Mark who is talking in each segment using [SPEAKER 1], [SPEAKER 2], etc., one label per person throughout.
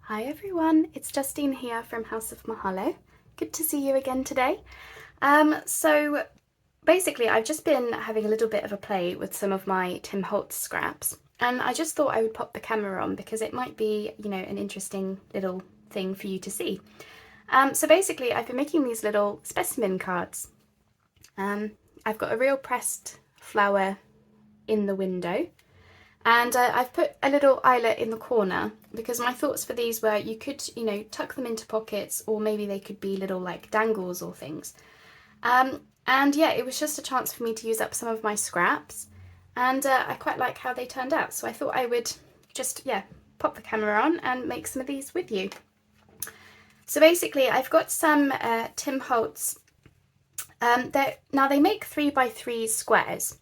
[SPEAKER 1] Hi everyone, it's Justine here from House of Mahalo. Good to see you again today. So basically I've just been having a little bit of a play with some of my Tim Holtz scraps, and I just thought I would pop the camera on because it might be, an interesting little thing for you to see. So basically I've been making these little specimen cards. I've got a real pressed flower in the window. And I've put a little eyelet in the corner because my thoughts for these were you could, tuck them into pockets, or maybe they could be little like dangles or things. And yeah, it was just a chance for me to use up some of my scraps, and I quite like how they turned out. So I thought I would just, pop the camera on and make some of these with you. So basically I've got some Tim Holtz. Now they make 3x3 squares.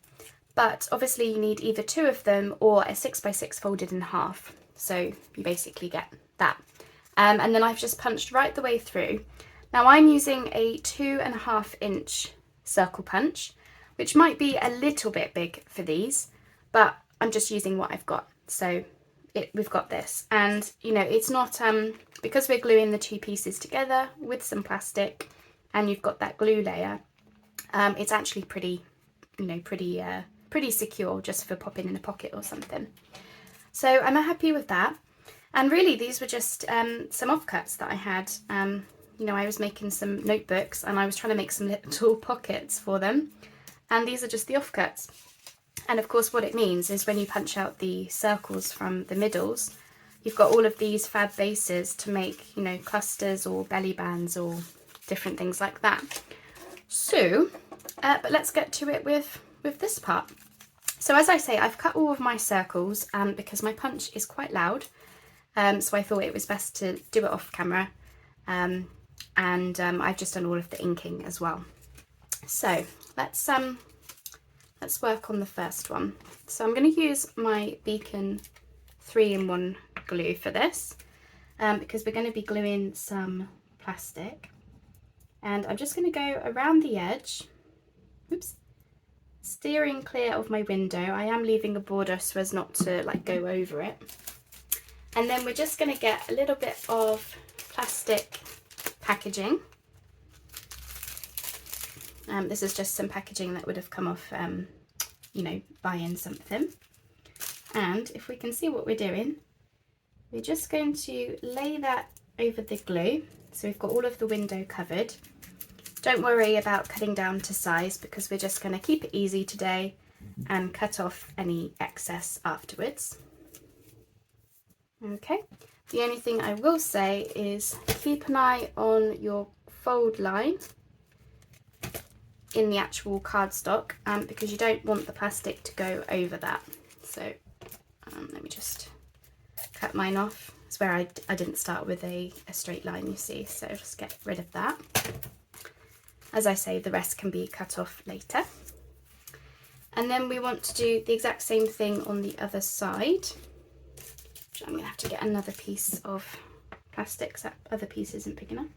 [SPEAKER 1] But obviously you need either two of them or a 6x6 folded in half. So you basically get that. And then I've just punched right the way through. Now I'm using a 2.5 inch circle punch, which might be a little bit big for these, but I'm just using what I've got. So we've got this. And it's not, because we're gluing the two pieces together with some plastic and you've got that glue layer, it's actually pretty secure just for popping in a pocket or something. So I'm happy with that. And really these were just some offcuts that I had. I was making some notebooks and I was trying to make some little pockets for them. And these are just the offcuts. And of course what it means is when you punch out the circles from the middles, you've got all of these fab bases to make, clusters or belly bands or different things like that. So, but let's get to it with this part. So as I say, I've cut all of my circles because my punch is quite loud, so I thought it was best to do it off camera, and I've just done all of the inking as well. So let's work on the first one. So I'm going to use my Beacon 3-in-1 glue for this, because we're going to be gluing some plastic, and I'm just going to go around the edge. Oops. Steering clear of my window. I am leaving a border so as not to go over it. And then we're just going to get a little bit of plastic packaging. This is just some packaging that would have come off, buying something. And if we can see what we're doing, we're just going to lay that over the glue. So we've got all of the window covered. Don't worry about cutting down to size because we're just going to keep it easy today and cut off any excess afterwards. Okay, the only thing I will say is keep an eye on your fold line in the actual cardstock, because you don't want the plastic to go over that. So let me just cut mine off. It's where I didn't start with a straight line, you see, so just get rid of that. As I say, the rest can be cut off later. And then we want to do the exact same thing on the other side. I'm going to have to get another piece of plastic because that other piece isn't big enough.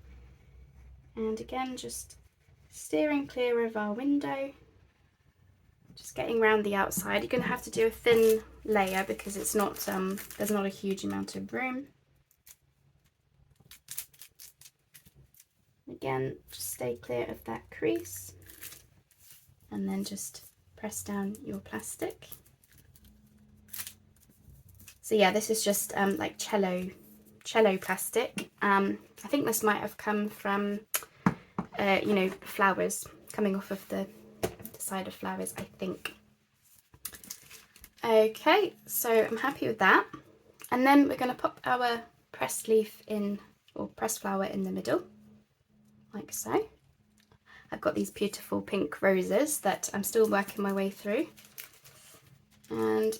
[SPEAKER 1] And again, just steering clear of our window. Just getting around the outside. You're going to have to do a thin layer because it's not, there's not a huge amount of room. Again, just stay clear of that crease and then just press down your plastic. So yeah, this is just like cello plastic. I think this might have come from, flowers, coming off of the side of flowers, I think. Okay, so I'm happy with that. And then we're going to pop our pressed leaf in, or pressed flower in the middle. Like so. I've got these beautiful pink roses that I'm still working my way through. And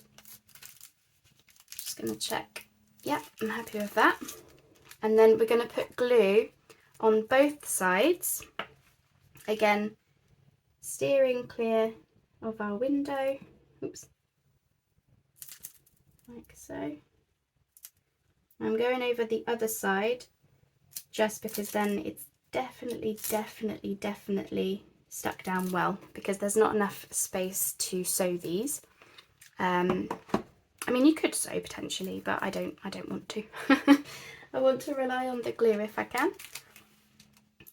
[SPEAKER 1] just going to check. Yeah, I'm happy with that. And then we're going to put glue on both sides. Again, steering clear of our window. Oops. Like so. I'm going over the other side just because then it's definitely stuck down well, because there's not enough space to sew these. I mean, you could sew potentially, but I don't want to. I want to rely on the glue if I can.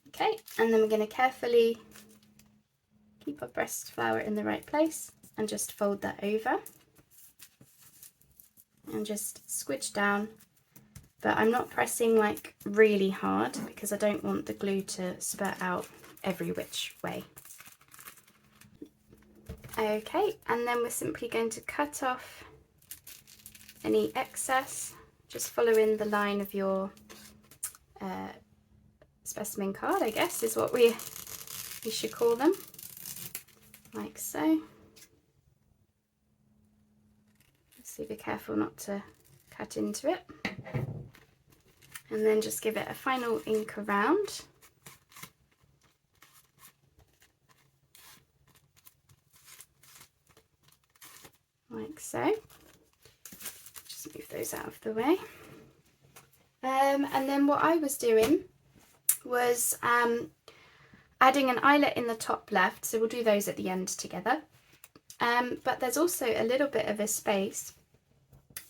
[SPEAKER 1] Okay, and then we're going to carefully keep our pressed flower in the right place and just fold that over and just squidge down. But I'm not pressing like really hard because I don't want the glue to spurt out every which way. Okay, and then we're simply going to cut off any excess, just following the line of your specimen card, I guess is what we should call them, like so. So be careful not to cut into it, and then just give it a final ink around. Like so. Just move those out of the way. And then what I was doing was adding an eyelet in the top left, so we'll do those at the end together. But there's also a little bit of a space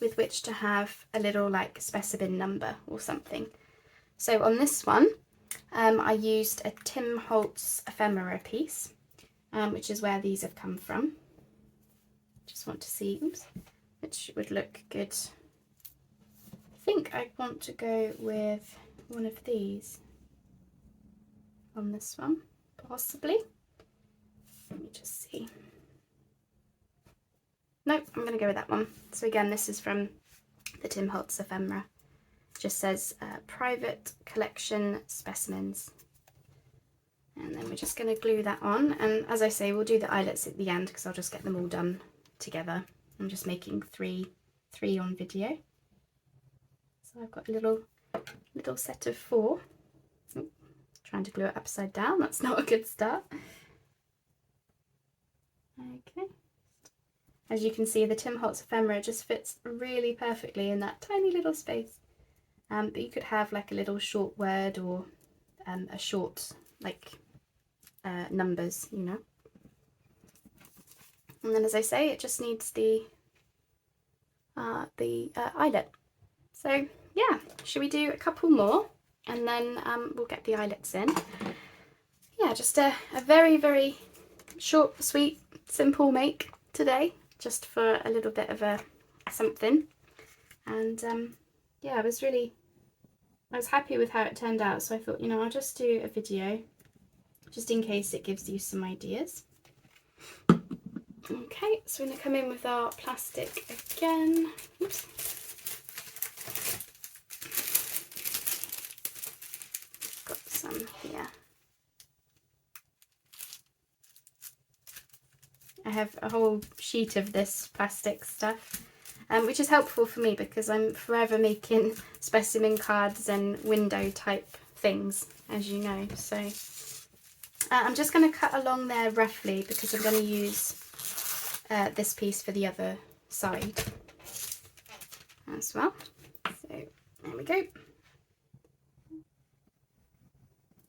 [SPEAKER 1] with which to have a little like specimen number or something. So on this one, I used a Tim Holtz ephemera piece, which is where these have come from. Just want to see, oops, which would look good. I think I want to go with one of these on this one, possibly. Let me just see. Nope, I'm going to go with that one. So again, this is from the Tim Holtz ephemera. Just says private collection specimens. And then we're just going to glue that on. And as I say, we'll do the eyelets at the end because I'll just get them all done together. I'm just making three on video. So I've got a little set of 4. Oh, trying to glue it upside down, that's not a good start. Okay. As you can see, the Tim Holtz ephemera just fits really perfectly in that tiny little space. But you could have like a little short word or a short like numbers, you know. And then, as I say, it just needs the eyelet. So yeah, should we do a couple more and then we'll get the eyelets in. Yeah, just a very, very short, sweet, simple make today, just for a little bit of a something. And yeah, I was happy with how it turned out, so I thought, you know, I'll just do a video just in case it gives you some ideas. Okay, so we're going to come in with our plastic again. Oops. Got some here. I have a whole sheet of this plastic stuff, which is helpful for me because I'm forever making specimen cards and window type things, as you know. So I'm just going to cut along there roughly because I'm going to use this piece for the other side as well. So there we go.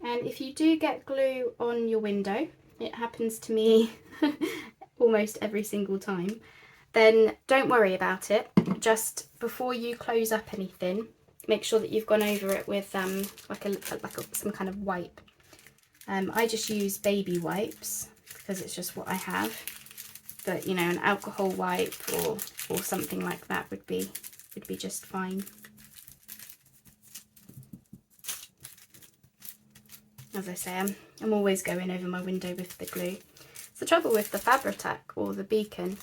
[SPEAKER 1] And if you do get glue on your window, it happens to me almost every single time, then don't worry about it. Just before you close up anything, make sure that you've gone over it with some kind of wipe. I just use baby wipes because it's just what I have. But you know, an alcohol wipe or something like that would be just fine. As I say, I'm always going over my window with the glue. So the trouble with the Fabri-Tac or the beacon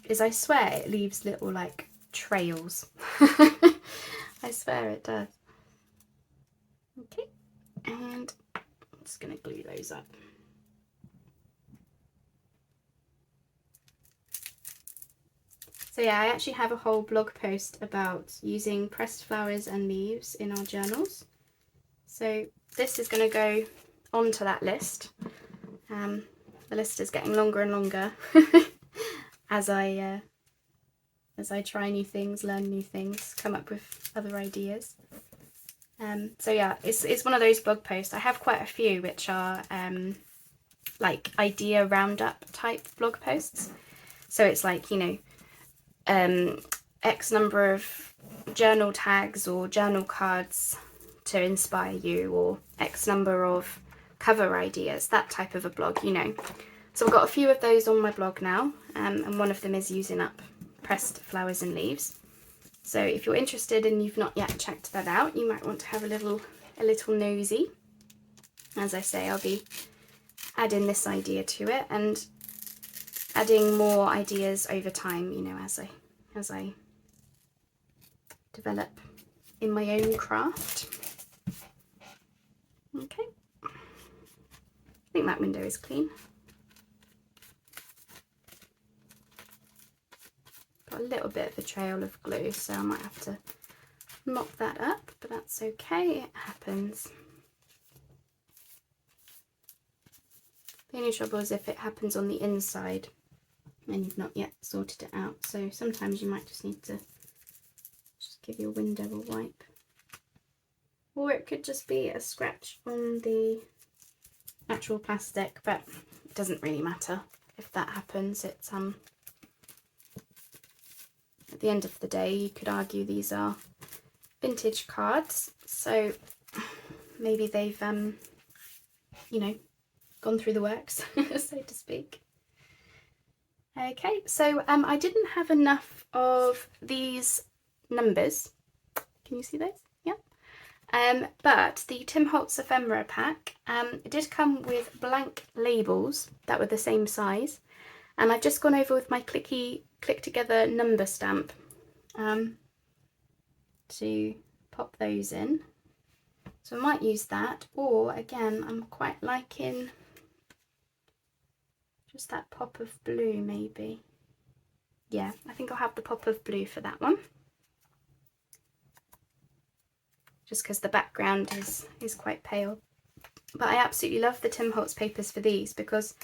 [SPEAKER 1] is I swear it leaves little like trails. I swear it does. Okay, and I'm just going to glue those up. So yeah, I actually have a whole blog post about using pressed flowers and leaves in our journals. So this is going to go onto that list. The list is getting longer and longer as I try new things, learn new things, come up with other ideas. So yeah, it's one of those blog posts. I have quite a few which are like idea roundup type blog posts. So it's like, you know, X number of journal tags or journal cards to inspire you, or X number of cover ideas, that type of a blog, you know. So I've got a few of those on my blog now, and one of them is using up pressed flowers and leaves. So if you're interested and you've not yet checked that out, you might want to have a little nosy. As I say, I'll be adding this idea to it and adding more ideas over time, you know, as I develop in my own craft. Okay, I think that window is clean. Got a little bit of a trail of glue, so I might have to mop that up, but that's okay, it happens. The only trouble is if it happens on the inside and you've not yet sorted it out, so sometimes you might just need to just give your window a wipe. Or it could just be a scratch on the actual plastic, but it doesn't really matter if that happens. It's at the end of the day, you could argue these are vintage cards, so maybe they've you know, gone through the works, so to speak. Okay, so I didn't have enough of these numbers. Can you see those? Yeah. But the Tim Holtz ephemera pack did come with blank labels that were the same size, and I've just gone over with my clicky click together number stamp to pop those in. So I might use that, or again, I'm quite liking just that pop of blue maybe. Yeah, I think I'll have the pop of blue for that one. Just because the background is quite pale. But I absolutely love the Tim Holtz papers for these, because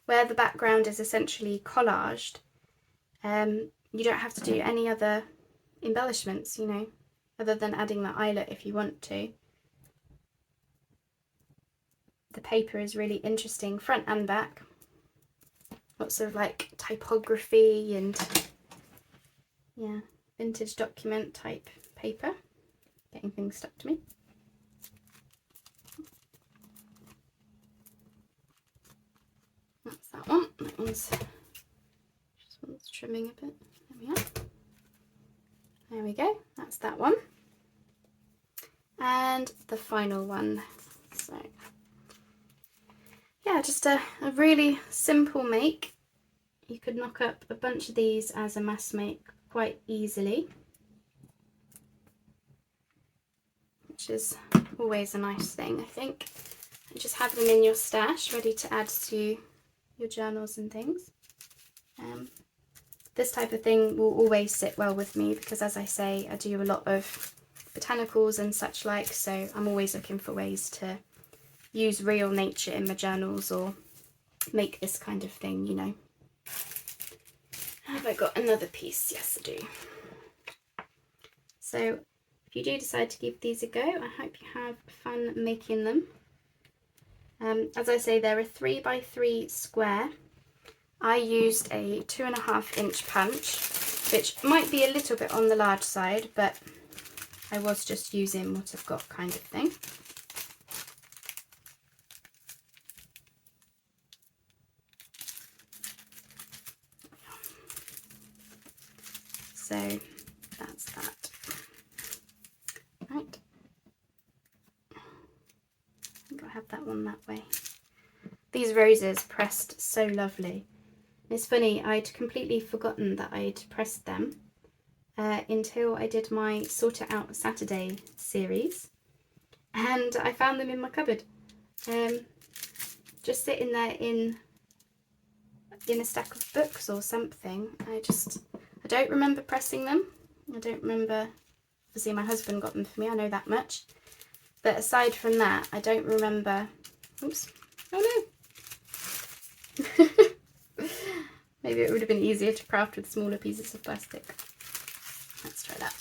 [SPEAKER 1] where the background is essentially collaged, you don't have to do any other embellishments, you know, other than adding the eyelet if you want to. The paper is really interesting, front and back. Lots of like typography and yeah, vintage document type paper. Getting things stuck to me. That's that one. That one's trimming a bit. There we are. There we go. That's that one. And the final one. So yeah, just a really simple make. You could knock up a bunch of these as a mass make quite easily, which is always a nice thing, I think. And just have them in your stash ready to add to your journals and things. This type of thing will always sit well with me because, as I say, I do a lot of botanicals and such like, so I'm always looking for ways to use real nature in my journals or make this kind of thing, you know. Have I got another piece? Yes, I do. So if you do decide to give these a go, I hope you have fun making them. As I say, they're a 3x3 square. I used a 2.5 inch punch, which might be a little bit on the large side, but I was just using what I've got kind of thing. So that's that. Right. I think I'll have that one that way. These roses pressed so lovely. It's funny, I'd completely forgotten that I'd pressed them until I did my Sort It Out Saturday series, and I found them in my cupboard, just sitting there in a stack of books or something. I don't remember pressing them. I don't remember, obviously my husband got them for me, I know that much, but aside from that I don't remember. Oops, oh no. Maybe it would have been easier to craft with smaller pieces of plastic. Let's try that.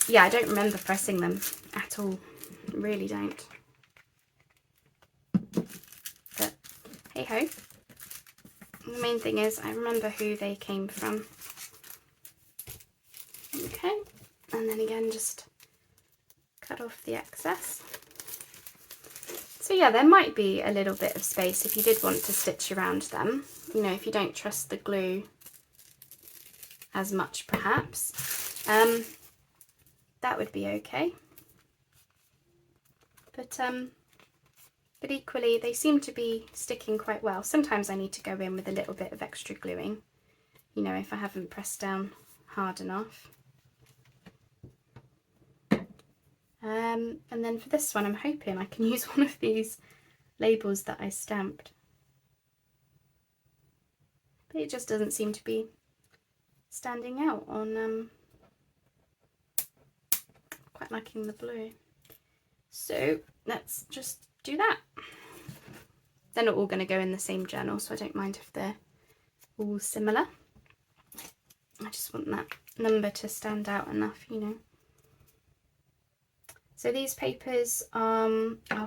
[SPEAKER 1] Yeah, I don't remember pressing them at all. I really don't. But hey ho. The main thing is I remember who they came from. and then again just cut off the excess. So yeah, there might be a little bit of space if you did want to stitch around them, you know, if you don't trust the glue as much perhaps, that would be okay. But equally they seem to be sticking quite well. Sometimes I need to go in with a little bit of extra gluing, you know, if I haven't pressed down hard enough. And then for this one I'm hoping I can use one of these labels that I stamped. But it just doesn't seem to be standing out on quite liking the blue. So let's just do that. They're not all going to go in the same journal, so I don't mind if they're all similar. I just want that number to stand out enough, you know. So these papers are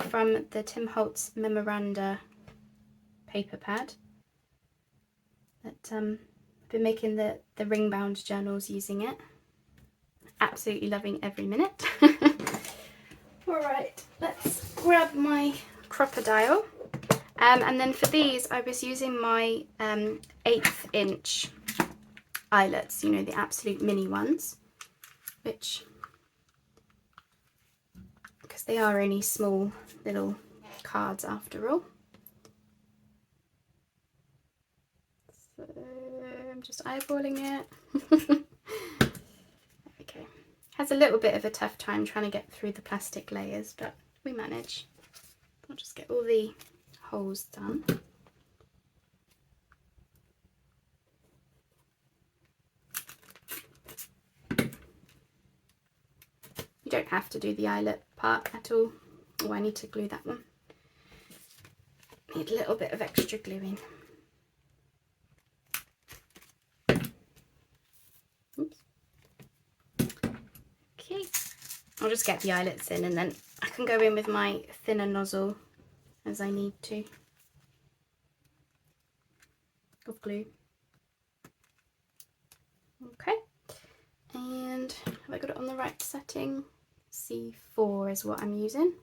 [SPEAKER 1] from the Tim Holtz Memoranda paper pad. That I've been making the ring bound journals using it. Absolutely loving every minute. Alright, let's grab my crocodile. And then for these I was using my 1/8 inch eyelets, you know, the absolute mini ones, which, because they are only small little cards after all. So I'm just eyeballing it. Okay, has a little bit of a tough time trying to get through the plastic layers, but we manage. I'll just get all the holes done. You don't have to do the eyelet part at all. Oh, I need to glue that one. Need a little bit of extra gluing. Oops. Okay, I'll just get the eyelets in and then I can go in with my thinner nozzle as I need to of glue. Okay, and have I got it on the right setting? C4 is what I'm using.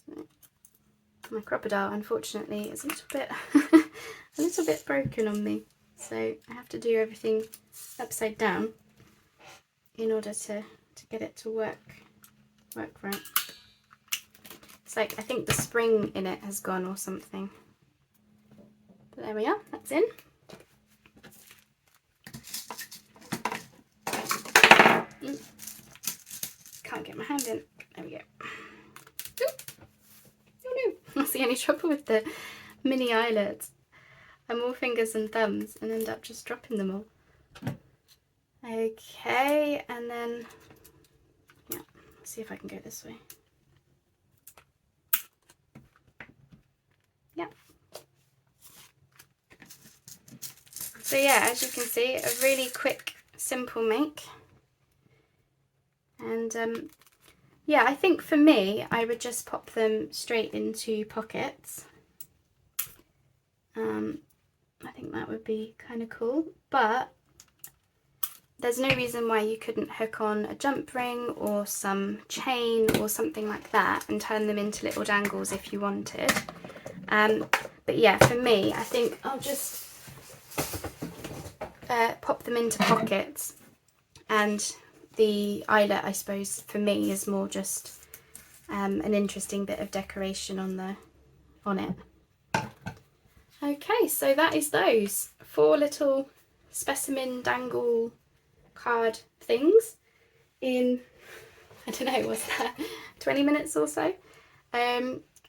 [SPEAKER 1] So, my crocodile unfortunately is a little bit broken on me, so I have to do everything upside down in order to get it to work right. It's like, I think the spring in it has gone or something. But there we are, that's in. Can't get my hand in. There we go. Oh no, that's the only trouble with the mini eyelets. I'm all fingers and thumbs and end up just dropping them all. Okay, and then, yeah, let's see if I can go this way. Yeah. So yeah, as you can see, a really quick, simple make. And yeah, I think for me, I would just pop them straight into pockets. I think that would be kind of cool, but there's no reason why you couldn't hook on a jump ring or some chain or something like that and turn them into little dangles if you wanted. But yeah, for me, I think I'll just pop them into pockets, and the eyelet, I suppose, for me is more just an interesting bit of decoration on it. Okay, so that is those 4 little specimen dangle card things in, I don't know, what's that, 20 minutes or so.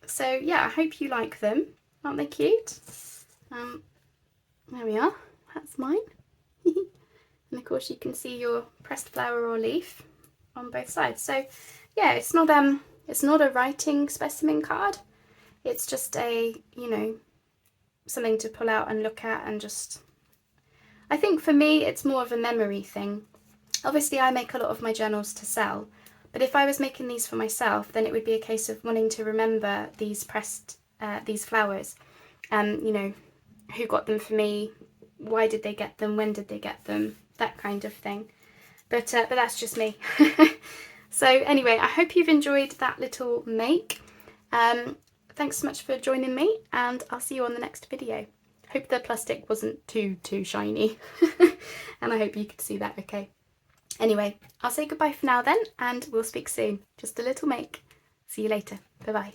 [SPEAKER 1] So yeah, I hope you like them. Aren't they cute? There we are, that's mine. And of course you can see your pressed flower or leaf on both sides. So yeah, it's not a writing specimen card. It's just a, you know, something to pull out and look at, and just, I think for me it's more of a memory thing. Obviously I make a lot of my journals to sell, but if I was making these for myself, then it would be a case of wanting to remember these these flowers, you know, who got them for me, why did they get them, when did they get them, that kind of thing. but that's just me. So anyway, I hope you've enjoyed that little make. Thanks so much for joining me, and I'll see you on the next video. Hope the plastic wasn't too shiny, and I hope you could see that okay. Anyway, I'll say goodbye for now then, and we'll speak soon. Just a little make. See you later. Bye bye.